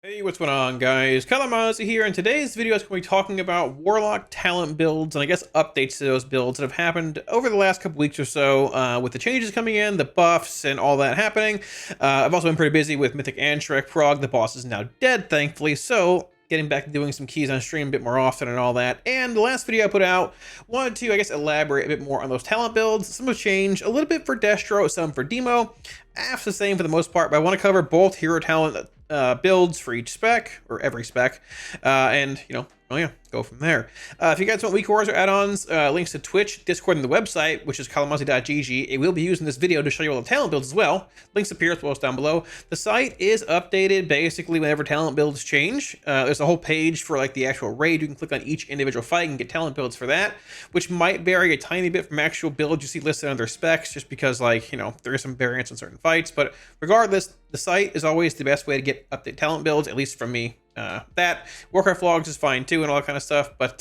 Hey, what's going on, guys? Kalamazi here, and today's video is going to be talking about Warlock talent builds and I guess updates to those builds that have happened over the last couple weeks or so, with the changes coming in, the buffs, and all that happening. I've also been pretty busy with Mythic and Shrek Prog. The boss is now dead, thankfully, so getting back to doing some keys on stream a bit more often and all that. And the last video I put out wanted to, I guess, elaborate a bit more on those talent builds. Some have changed a little bit for Destro, some for Demo. Half the same for the most part, but I want to cover both hero talent builds for each spec, or every spec, and, well, yeah, go from there. If you guys want weak wars or add-ons, links to Twitch, Discord, and the website, which is kalamazi.gg. It will be used in this video to show you all the talent builds as well. Links appear as well as down below. The site is updated basically whenever talent builds change. There's a whole page for like the actual raid. You can click on each individual fight and get talent builds for that, which might vary a tiny bit from actual builds you see listed under specs, just because, like, there is some variance in certain fights. But regardless, the site is always the best way to get updated talent builds, at least from me. That Warcraft logs is fine too and all that kind of stuff, but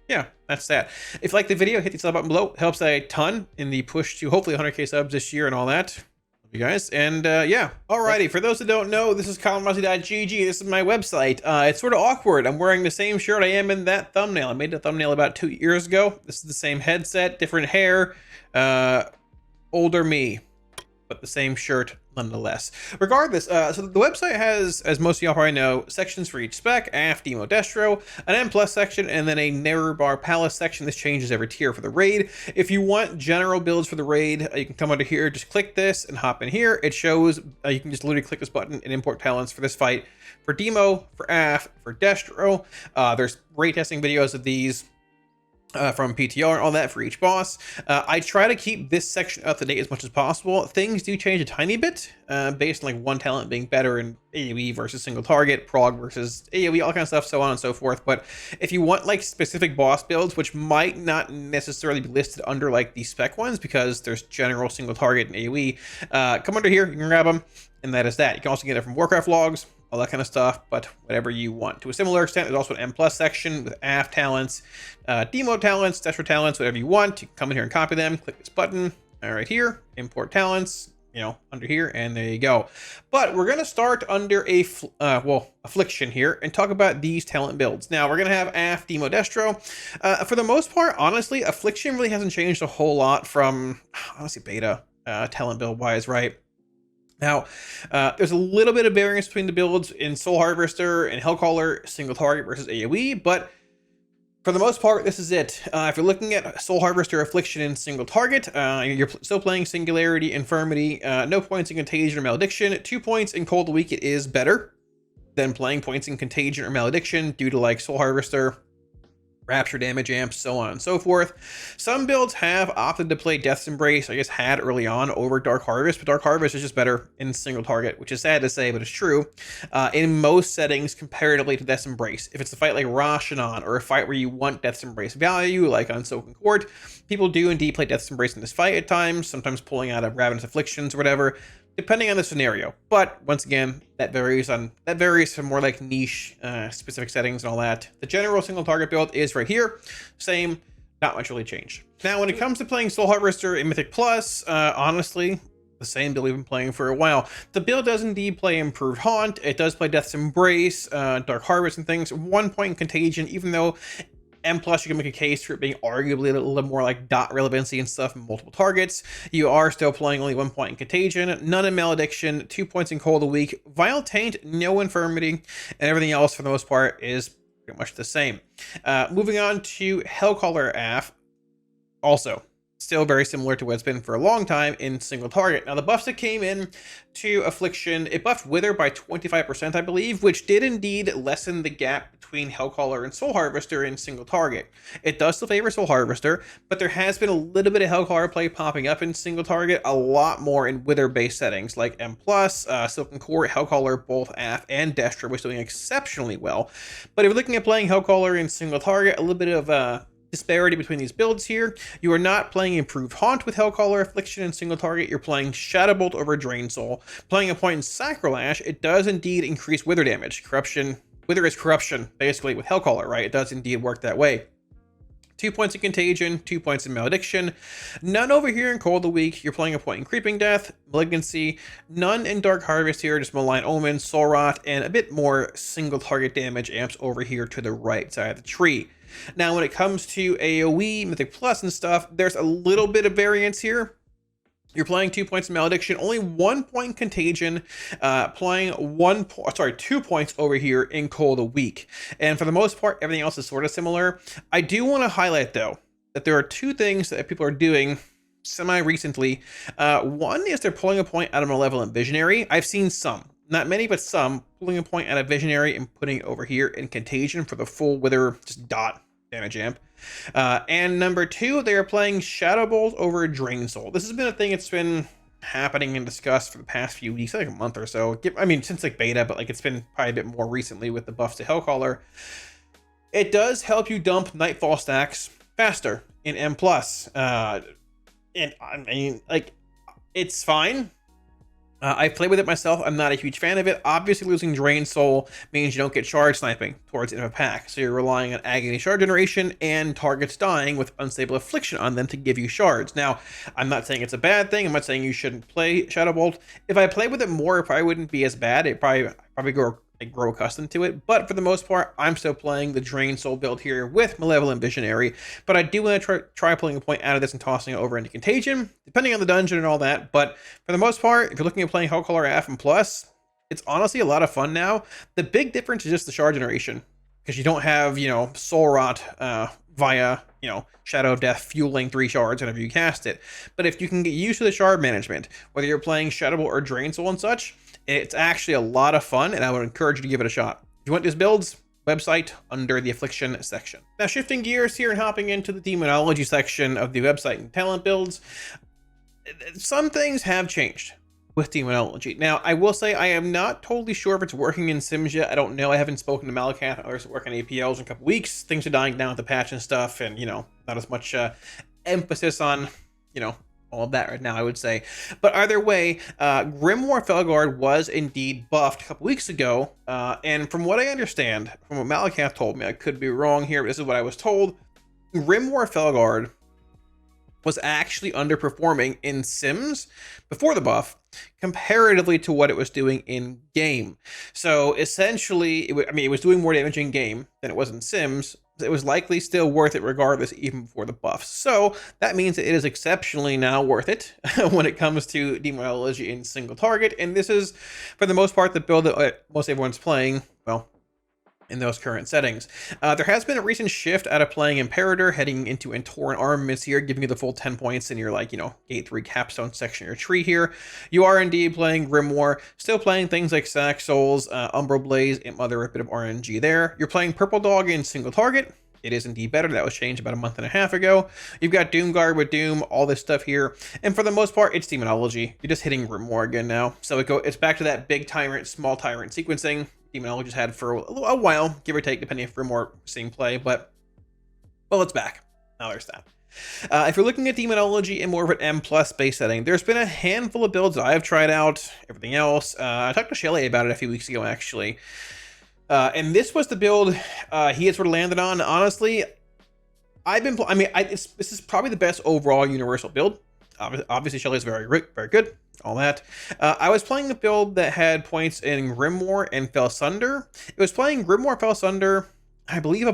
yeah, that's that. If you like the video, hit the sub button below. It helps a ton in the push to hopefully 100k subs this year and all that. Love you guys. And yeah, alrighty, for those that don't know, this is kalamazi.gg. This is my website. It's sort of awkward. I'm wearing the same shirt I am in that thumbnail. I made the thumbnail about 2 years ago. This is the same headset, different hair, older me, but the same shirt nonetheless. Regardless, so the website has, as most of y'all probably know, sections for each spec: AF, Demo, Destro, an M plus section, and then a narrow bar palace section. This changes every tier for the raid. If you want general builds for the raid, you can come under here, just click this and hop in here. It shows, you can just literally click this button and import talents for this fight, for Demo, for AF, for Destro. There's raid testing videos of these from PTR and all that for each boss. I try to keep this section up to date as much as possible. Things do change a tiny bit based on like one talent being better in AoE versus single target, prog versus AoE, all kind of stuff, so on and so forth. But if you want like specific boss builds, which might not necessarily be listed under like the spec ones because there's general single target and AoE, come under here, you can grab them, and that is that. You can also get it from Warcraft logs, all that kind of stuff, but whatever you want. To a similar extent, there's also an M plus section with AF talents, Demo talents, Destro talents, whatever you want. You can come in here and copy them, click this button, right here, import talents, under here, and there you go. But we're gonna start under a, Affliction here, and talk about these talent builds. Now, we're gonna have AF, Demo, Destro. For the most part, honestly, Affliction really hasn't changed a whole lot from, honestly, beta talent build wise, right? Now, there's a little bit of variance between the builds in Soul Harvester and Hellcaller, single target versus AoE, but for the most part, this is it. If you're looking at Soul Harvester, Affliction, and single target, you're still playing Singularity, Infirmity, no points in Contagion or Malediction, 2 points in Cold Weak. It is better than playing points in Contagion or Malediction due to like Soul Harvester, Rapture damage amps, so on and so forth. Some builds have opted to play Death's Embrace, I guess had early on, over Dark Harvest, but Dark Harvest is just better in single target, which is sad to say, but it's true. In most settings, comparatively to Death's Embrace. If it's a fight like Rashanon, or a fight where you want Death's Embrace value, like on Soaken Court, people do indeed play Death's Embrace in this fight at times, sometimes pulling out of Ravenous Afflictions or whatever, depending on the scenario. But once again, that varies from more like niche specific settings and all that. The general single target build is right here. Same, not much really changed. Now, when it comes to playing Soul Harvester in Mythic Plus, honestly, the same build we've been playing for a while. The build does indeed play Improved Haunt. It does play Death's Embrace, Dark Harvest and things. 1 point in Contagion, even though M plus, you can make a case for it being arguably a little more like dot relevancy and stuff in multiple targets. You are still playing only 1 point in Contagion, none in Malediction, 2 points in Cold Weak, Vile Taint, no Infirmity, and everything else for the most part is pretty much the same. Moving on to Hellcaller AF, also still very similar to what it's been for a long time in single target. Now, the buffs that came in to Affliction, it buffed Wither by 25%, I believe, which did indeed lessen the gap between Hellcaller and Soul Harvester in single target. It does still favor Soul Harvester, but there has been a little bit of Hellcaller play popping up in single target, a lot more in Wither-based settings like M+, Silken Court, Hellcaller, both AF and Destro was doing exceptionally well. But if you're looking at playing Hellcaller in single target, a little bit of disparity between these builds here. You are not playing Improved Haunt with Hellcaller, Affliction, and single target. You're playing Shadowbolt over Drain Soul. Playing a point in Sacrilash, it does indeed increase Wither damage. Corruption, Wither is corruption, basically, with Hellcaller, right? It does indeed work that way. 2 points in Contagion, 2 points in Malediction, none over here in Call of the Week. You're playing a point in Creeping Death, Malignancy, none in Dark Harvest here, just Malign Omen, Soul Rot, and a bit more single target damage amps over here to the right side of the tree. Now, when it comes to AoE, Mythic Plus and stuff, there's a little bit of variance here. You're playing 2 points in Malediction, only 1 point in Contagion, playing 2 points over here in Cold a Week. And for the most part, everything else is sort of similar. I do want to highlight, though, that there are two things that people are doing semi-recently. One is they're pulling a point out of Malevolent Visionary. I've seen some, not many, but some, pulling a point out of Visionary and putting it over here in Contagion for the full Wither, just dot damage amp. And number two, they are playing Shadow Bolt over Drain Soul. This has been a thing that's been happening and discussed for the past few weeks, like a month or so. I mean, since like beta, but like it's been probably a bit more recently with the buffs to Hellcaller. It does help you dump Nightfall stacks faster in M+. And I mean, like, it's fine. I've played with it myself. I'm not a huge fan of it. Obviously, losing Drain Soul means you don't get shard sniping towards the end of a pack. So you're relying on Agony shard generation and targets dying with Unstable Affliction on them to give you shards. Now, I'm not saying it's a bad thing. I'm not saying you shouldn't play Shadow Bolt. If I played with it more, it probably wouldn't be as bad. It probably grow accustomed to it, but for the most part, I'm still playing the Drain Soul build here with Malevolent Visionary, but I do want to try pulling a point out of this and tossing it over into Contagion, depending on the dungeon and all that. But for the most part, if you're looking at playing Hellcaller F and Plus, it's honestly a lot of fun now. The big difference is just the shard generation, because you don't have, Soul Rot via, Shadow of Death fueling 3 shards whenever you cast it. But if you can get used to the shard management, whether you're playing Shadow Bolt or Drain Soul and such, it's actually a lot of fun, and I would encourage you to give it a shot. If you want these builds, website under the Affliction section. Now, shifting gears here and hopping into the Demonology section of the website and talent builds, some things have changed with Demonology. Now, I will say I am not totally sure if it's working in Sims yet. I don't know. I haven't spoken to Malacath. Others that work on APLs in a couple weeks. Things are dying down with the patch and stuff, and, not as much emphasis on, all of that right now, I would say. But either way, Grimoire Felguard was indeed buffed a couple weeks ago. And from what I understand, from what Malacath told me, I could be wrong here, but this is what I was told. Grimoire Felguard was actually underperforming in Sims before the buff, comparatively to what it was doing in game. So essentially, it was doing more damage in game than it was in Sims. It was likely still worth it regardless, even before the buffs. So that means that it is exceptionally now worth it when it comes to Demonology in single target. And this is, for the most part, the build that most everyone's playing, well, in those current settings. There has been a recent shift out of playing Imperator, heading into Entoran Armaments here, giving you the full 10 points in your, Gate 3 capstone section of your tree here. You are indeed playing Grimoire, still playing things like Sack Souls, Umbral Blaze, Imp Mother, a bit of RNG there. You're playing Purple Dog in single target. It is indeed better. That was changed about a month and a half ago. You've got Doomguard with Doom, all this stuff here. And for the most part, it's Demonology. You're just hitting Grimoire again now. So it's back to that big tyrant, small tyrant sequencing Demonology's had for a while, give or take, depending if Grimoire seeing play. But, well, it's back. Now there's that. If you're looking at Demonology in more of an M+ base setting, there's been a handful of builds I've tried out. Everything else, I talked to Shelly about it a few weeks ago, actually. And this was the build he had sort of landed on. Honestly, this is probably the best overall universal build. Obviously, Shelly's very good, all that. I was playing the build that had points in Grimoire and Felsunder. It was playing Grimoire, Felsunder, I believe I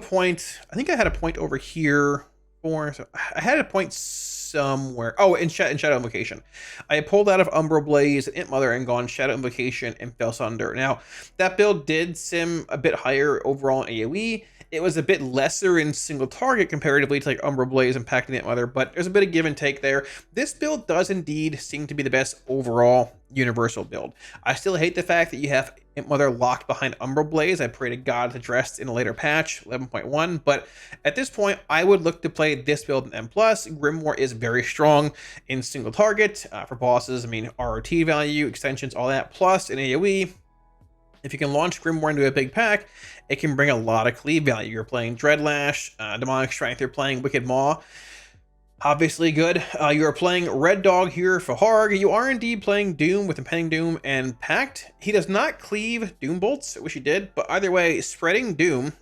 think I had a point over here. So I had a point somewhere. Oh, in Shadow Invocation. I had pulled out of Umbral Blaze and Imp Mother and gone Shadow Invocation and Felsunder. Now, that build did sim a bit higher overall in AoE. It was a bit lesser in single target comparatively to like Umbral Blaze and Pact and Imp Mother, but there's a bit of give and take there. This build does indeed seem to be the best overall universal build. I still hate the fact that you have Imp Mother locked behind Umbral Blaze. I pray to God it's addressed in a later patch, 11.1, but at this point, I would look to play this build in M+. Grimoire is very strong in single target for bosses. ROT value, extensions, all that, plus in AoE. If you can launch Grimoire into a big pack, it can bring a lot of cleave value. You're playing Dreadlash, Demonic Strength, you're playing Wicked Maw. Obviously good. You are playing Red Dog here for Harg. You are indeed playing Doom with Impending Doom and Pact. He does not cleave Doom Bolts. I wish he did, but either way, spreading Doom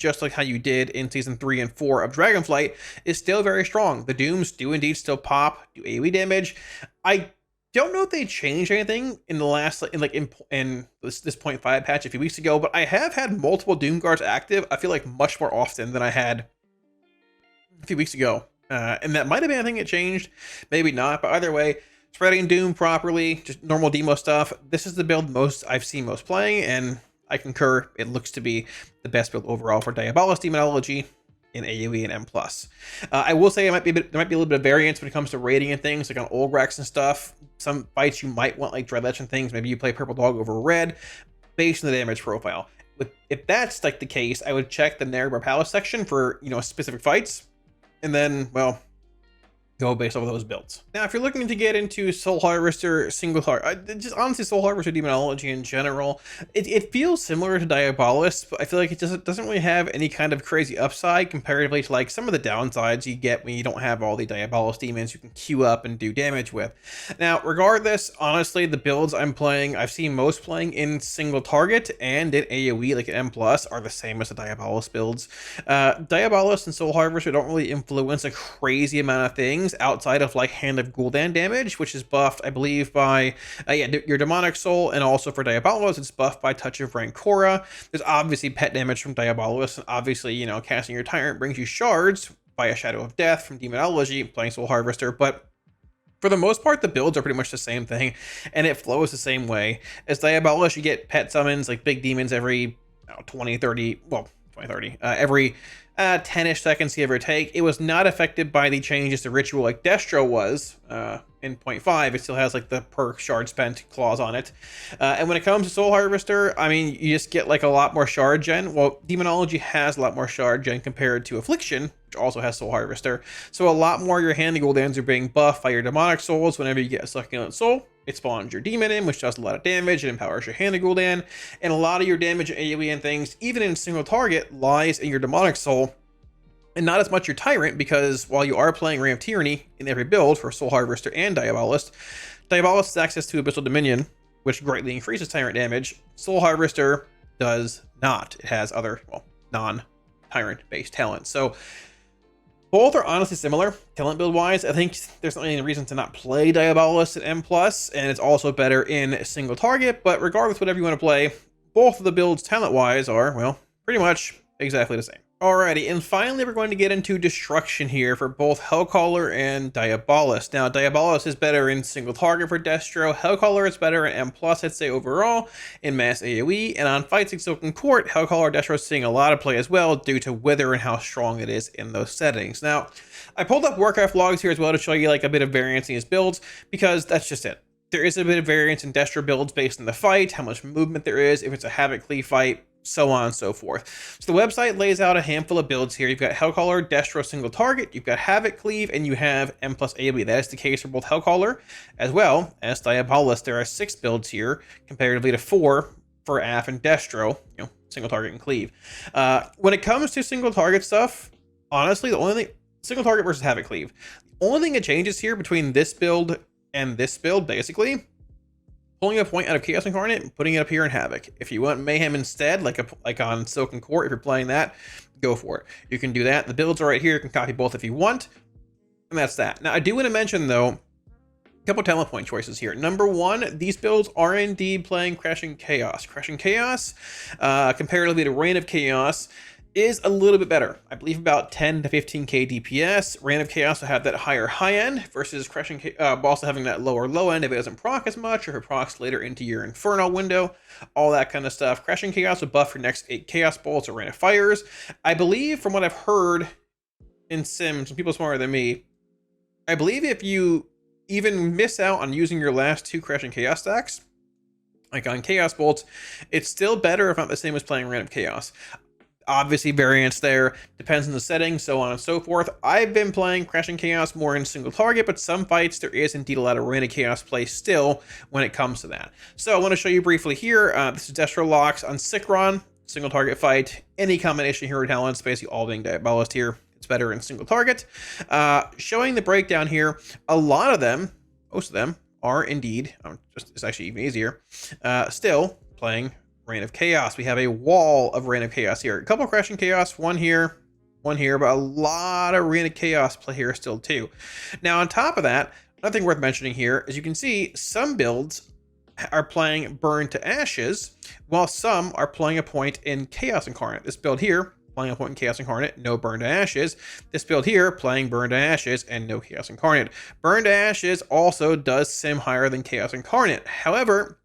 just like how you did in season 3 and 4 of Dragonflight, is still very strong. The Dooms do indeed still pop, do AoE damage. I don't know if they changed anything in the last in this 0.5 patch a few weeks ago, but I have had multiple Doom guards active. I feel like much more often than I had a few weeks ago, and that might have been a thing that changed, maybe not. But either way, spreading Doom properly, just normal demo stuff. This is the build I've seen most playing, and I concur. It looks to be the best build overall for Diabolus Demonology in AoE and M+. I will say there might be a little bit of variance when it comes to rating and things, like on Olgrax and stuff. Some fights you might want like Dreadlich and things. Maybe you play Purple Dog over Red, based on the damage profile. If that's like the case, I would check the Nerebar Palace section for specific fights, and then go based off of those builds. Now, if you're looking to get into Soul Harvester single target, just honestly Soul Harvester Demonology in general, it feels similar to Diabolus, but I feel like it just doesn't really have any kind of crazy upside comparatively to like some of the downsides you get when you don't have all the Diabolus demons you can queue up and do damage with. Now, regardless, honestly, the builds I've seen most playing in single target and in AoE, like an M+, are the same as the Diabolus builds. Diabolus and Soul Harvester don't really influence a crazy amount of things outside of like Hand of Gul'dan damage, which is buffed, I believe, by your Demonic Soul, and also for Diabolus, it's buffed by Touch of Rancora. There's obviously pet damage from Diabolus, and obviously, casting your Tyrant brings you shards by a Shadow of Death from Demonology, playing Soul Harvester, but for the most part, the builds are pretty much the same thing, and it flows the same way. As Diabolus, you get pet summons, like big demons every 20, 30, every 10-ish seconds, give or take. It was not affected by the changes to Ritual like Destro was in 0.5. It still has like the per shard spent clause on it. And when it comes to Soul Harvester, I mean, you just get like a lot more shard gen. Well, Demonology has a lot more shard gen compared to Affliction, which also has Soul Harvester. So a lot more of your Hand of Gul'dans are being buffed by your Demonic Souls. Whenever you get a Succulent Soul, it spawns your demon in, which does a lot of damage. It empowers your Hand of Gul'dan, and a lot of your damage in AoE and things, even in single target, lies in your Demonic Soul, and not as much your Tyrant, because while you are playing Reign of Tyranny in every build for Soul Harvester and Diabolus, Diabolus has access to Abyssal Dominion, which greatly increases Tyrant damage. Soul Harvester does not. It has other, non-Tyrant based talents. So both are honestly similar, talent build-wise. I think there's not any reason to not play Diabolus at M+, and it's also better in single target, but regardless, whatever you want to play, both of the builds talent-wise are, well, pretty much exactly the same. Alrighty, and finally we're going to get into Destruction here for both Hellcaller and Diabolus. Now, Diabolus is better in single target for Destro. Hellcaller is better in M+, I'd say, overall, in mass AoE. And on fights like Silken Court, Hellcaller Destro is seeing a lot of play as well due to Wither and how strong it is in those settings. Now, I pulled up Warcraft logs here as well to show you like a bit of variance in his builds, because that's just it. There is a bit of variance in Destro builds based on the fight, how much movement there is, if it's a Havoc Cleave fight, so on and so forth. So the website lays out a handful of builds here. You've got Hellcaller, Destro single target, you've got Havoc Cleave, and you have M+ AoE. That is the case for both Hellcaller as well as Diabolus. There are 6 builds here, comparatively to 4 for Aff and Destro, single target and Cleave. When it comes to single target stuff, honestly, the only thing, single target versus Havoc Cleave, the only thing that changes here between this build and this build, basically, pulling a point out of Chaos Incarnate and putting it up here in Havoc. If you want Mayhem instead, like on Silken Court, if you're playing that, go for it. You can do that. The builds are right here. You can copy both if you want. And that's that. Now, I do want to mention, though, a couple talent point choices here. Number 1, these builds are indeed playing Crashing Chaos. Crashing Chaos, comparatively to Reign of Chaos, is a little bit better. I believe about 10 to 15k DPS. Reign of Chaos will have that higher high end versus Crashing also having that lower low end if it doesn't proc as much, or if it procs later into your Inferno window, all that kind of stuff. Crashing Chaos will buff your next 8 Chaos Bolts or Reign of Fires. I believe, from what I've heard in Sims, some people smarter than me, I believe if you even miss out on using your last 2 Crashing Chaos stacks, like on Chaos Bolts, it's still better, if not the same as playing Reign of Chaos. Obviously, variance there depends on the setting, so on and so forth. I've been playing Crashing Chaos more in single target, but some fights there is indeed a lot of Reign of Chaos play still when it comes to that. So I want to show you briefly here. This is Destro Locks on Sikron, single target fight. Any combination hero talents, basically all being Diabolist here. It's better in single target. Showing the breakdown here, a lot of them, most of them, are indeed, it's actually even easier, still playing Reign of Chaos. We have a wall of Reign of Chaos here. A couple of Crashing Chaos, one here, but a lot of Reign of Chaos play here still too. Now on top of that, another thing worth mentioning here, as you can see, some builds are playing Burn to Ashes, while some are playing a point in Chaos Incarnate. This build here, playing a point in Chaos Incarnate, no Burn to Ashes. This build here, playing Burn to Ashes and no Chaos Incarnate. Burn to Ashes also does sim higher than Chaos Incarnate. However,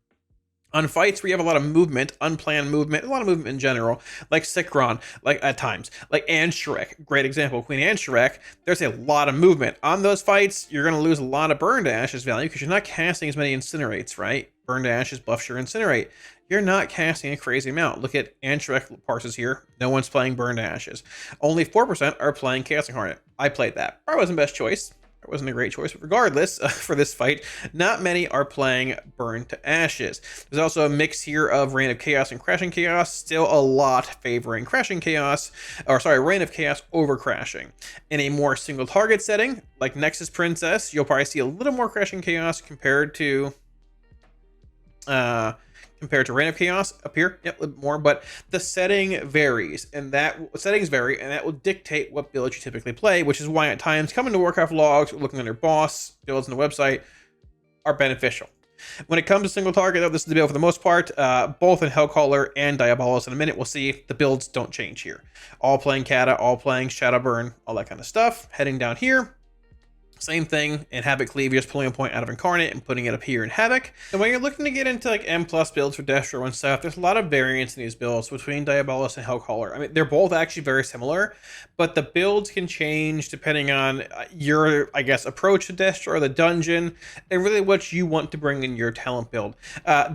on fights where you have a lot of movement, unplanned movement, a lot of movement in general, like Sikron, like at times, like Anshrek, great example, Queen Anshrek, there's a lot of movement. On those fights, you're going to lose a lot of Burn to Ashes value because you're not casting as many Incinerates, right? Burn to Ashes buffs your Incinerate. You're not casting a crazy amount. Look at Anshrek parses here. No one's playing Burn to Ashes. Only 4% are playing Chaos Incarnate. I played that. Probably wasn't best choice. It wasn't a great choice, but regardless, for this fight, not many are playing Burn to Ashes. There's also a mix here of Reign of Chaos and Crashing Chaos, still a lot favoring Crashing Chaos, or sorry, Reign of Chaos over Crashing. In a more single target setting, like Nexus Princess, you'll probably see a little more Crashing Chaos compared to Reign of Chaos up here. Yep, a little more, but the setting varies, and settings vary, and that will dictate what build you typically play, which is why at times coming to Warcraft logs, or looking under boss builds on the website are beneficial. When it comes to single target, though, this is the build for the most part, both in Hellcaller and Diabolos. In a minute, we'll see the builds don't change here. All playing Kata, all playing Shadowburn, all that kind of stuff. Heading down here, same thing in Havoc Cleave, you're just pulling a point out of Incarnate and putting it up here in Havoc. And when you're looking to get into like M+ builds for Destro and stuff, there's a lot of variance in these builds between Diabolos and Hellcaller. I mean, they're both actually very similar, but the builds can change depending on your, I guess, approach to Destro or the dungeon, and really what you want to bring in your talent build.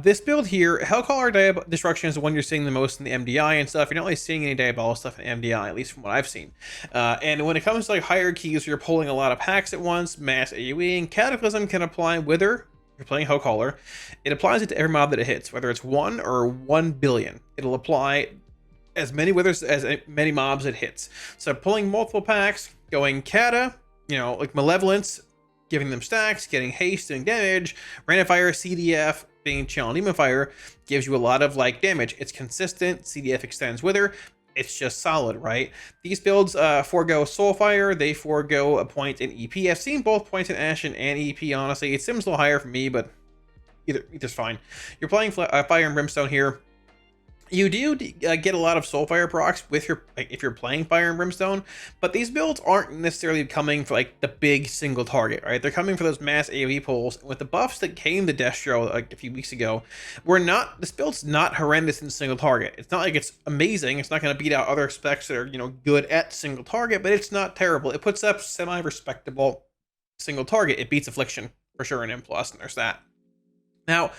This build here, Hellcaller Destruction is the one you're seeing the most in the MDI and stuff. You're not really seeing any Diabolos stuff in MDI, at least from what I've seen. And when it comes to like hierarchies, you're pulling a lot of packs at once, mass AoE, and Cataclysm can apply whether you're playing Hellcaller. It applies it to every mob that it hits, whether it's 1 or 1 billion. It'll apply as many withers as many mobs it hits. So pulling multiple packs, going Kata, you know, like Malevolence, giving them stacks, getting haste, doing damage, Rain of Fire, CDF, being Channel Demon Fire, gives you a lot of like damage. It's consistent, CDF extends wither. It's just solid, right? These builds forego Soulfire, they forego a point in EP. I've seen both points in Ashen and EP, honestly. It seems a little higher for me, but either's fine. You're playing Fire and Brimstone here. You do get a lot of Soulfire procs with your, if you're playing Fire and Brimstone, but these builds aren't necessarily coming for like the big single target, right? They're coming for those mass AoE pulls. And with the buffs that came to Destro like a few weeks ago, this build's not horrendous in single target. It's not like it's amazing. It's not going to beat out other specs that are, you know, good at single target, but it's not terrible. It puts up semi-respectable single target. It beats Affliction for sure in M+, and there's that. Now,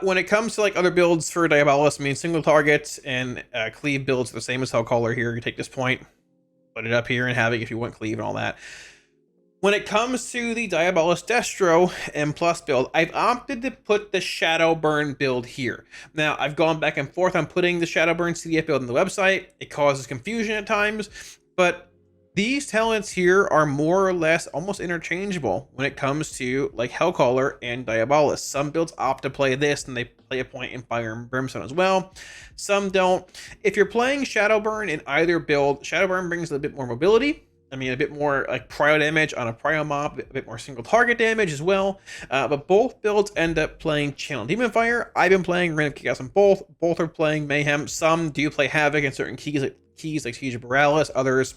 when it comes to like other builds for Diabolos, I mean, single targets and cleave builds are the same as Hellcaller here. You take this point, put it up here, and Havoc if you want cleave and all that. When it comes to the Diabolos Destro M+ build, I've opted to put the Shadowburn build here. Now, I've gone back and forth on putting the Shadowburn CDF build on the website. It causes confusion at times, but these talents here are more or less almost interchangeable when it comes to like Hellcaller and Diabolos. Some builds opt to play this and they play a point in Fire and Brimstone as well. Some don't. If you're playing Shadowburn in either build, Shadowburn brings a bit more mobility. I mean, a bit more like prio damage on a prio mob, a bit more single target damage as well. But both builds end up playing Channel Demon Fire. I've been playing Reign of Chaos on both. Both are playing Mayhem. Some do play Havoc in certain keys like Siege of Borealis. Others,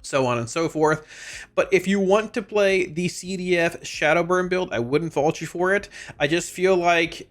so on and so forth. But if you want to play the CDF Shadowburn build, I wouldn't fault you for it. I just feel like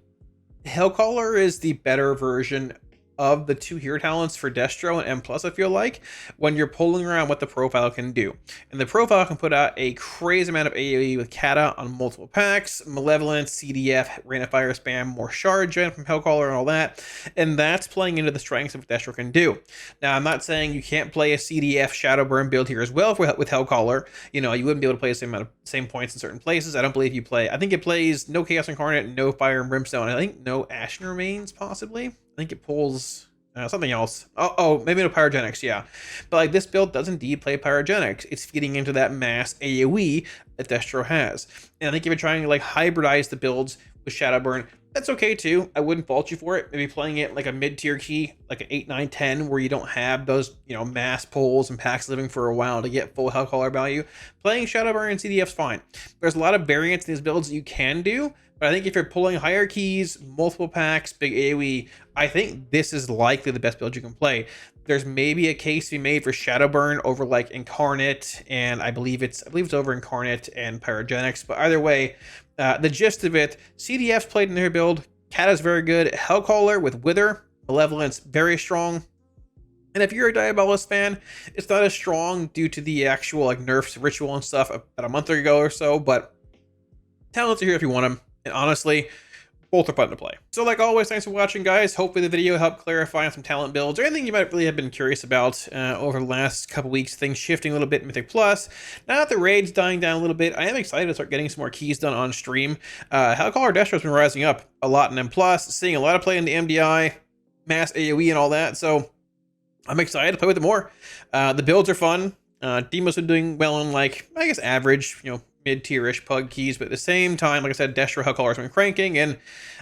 Hellcaller is the better version of the two hero talents for Destro and M+, I feel like, when you're pulling around what the profile can do. And the profile can put out a crazy amount of AoE with Kata on multiple packs, Malevolence, CDF, Rain of Fire spam, more shard gen from Hellcaller and all that. And that's playing into the strengths of what Destro can do. Now, I'm not saying you can't play a CDF Shadowburn build here as well with Hellcaller. You know, you wouldn't be able to play the same points in certain places. I don't believe you play. I think it plays no Chaos Incarnate, no Fire and Brimstone. I think no Ashen Remains, possibly. I think it pulls something else. Oh, maybe no Pyrogenics, yeah. But like this build does indeed play Pyrogenics. It's feeding into that mass AoE that Destro has. And I think if you're trying to like hybridize the builds with Shadowburn, That's okay too. I wouldn't fault you for it. Maybe playing it like a mid-tier key, like an 8, 9, 10, where you don't have those, mass pulls and packs living for a while to get full Hellcaller value. Playing Shadowburn and CDF's fine. There's a lot of variance in these builds that you can do, but I think if you're pulling higher keys, multiple packs, big AoE, I think this is likely the best build you can play. There's maybe a case to be made for Shadowburn over like Incarnate, and I believe it's over Incarnate and Pyrogenics, but either way, the gist of it, CDF's played in their build, Kata's very good, Hellcaller with Wither, Malevolence very strong, and if you're a Diabolus fan, it's not as strong due to the actual like nerfs, ritual and stuff about a month ago or so, but talents are here if you want them, and honestly, both are fun to play. So like always, thanks for watching, guys. Hopefully the video helped clarify on some talent builds or anything you might really have been curious about over the last couple weeks. Things shifting a little bit in Mythic Plus. Now that the raid's dying down a little bit, I am excited to start getting some more keys done on stream. Hellcaller Destro has been rising up a lot in M+, seeing a lot of play in the MDI, mass AoE and all that. So I'm excited to play with it more. The builds are fun. Demo's been doing well in like, I guess, average, mid-tier-ish pug keys, but at the same time, like I said, Destro Hellcaller's been cranking, and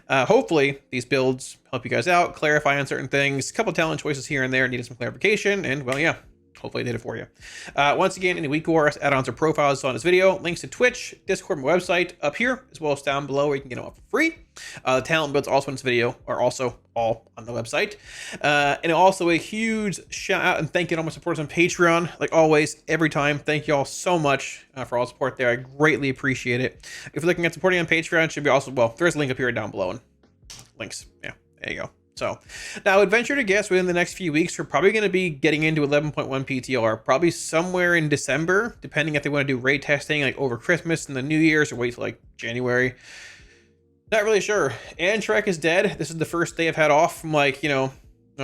hopefully these builds help you guys out, clarify on certain things, a couple talent choices here and there needed some clarification, and well, yeah, hopefully I did it for you. Once again, any week or add-ons or profiles on this video, links to Twitch, Discord, my website up here, as well as down below where you can get them up for free. The talent builds also in this video are also all on the website. And also a huge shout out and thank you to all my supporters on Patreon. Like always, every time, thank you all so much for all the support there. I greatly appreciate it. If you're looking at supporting on Patreon, it should be also, well, there's a link up here down below and links. Yeah, there you go. So now I would venture to guess within the next few weeks, we're probably going to be getting into 11.1 PTR, probably somewhere in December, depending if they want to do raid testing like over Christmas and the New Year's or wait till like January. Not really sure. Antrek is dead. This is the first day I've had off from like,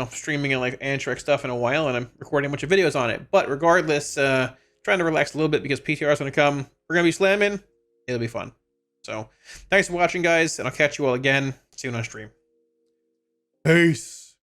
streaming and like Antrek stuff in a while, and I'm recording a bunch of videos on it. But regardless, trying to relax a little bit because PTR is going to come. We're going to be slamming. It'll be fun. So thanks for watching, guys, and I'll catch you all again soon on stream. Peace.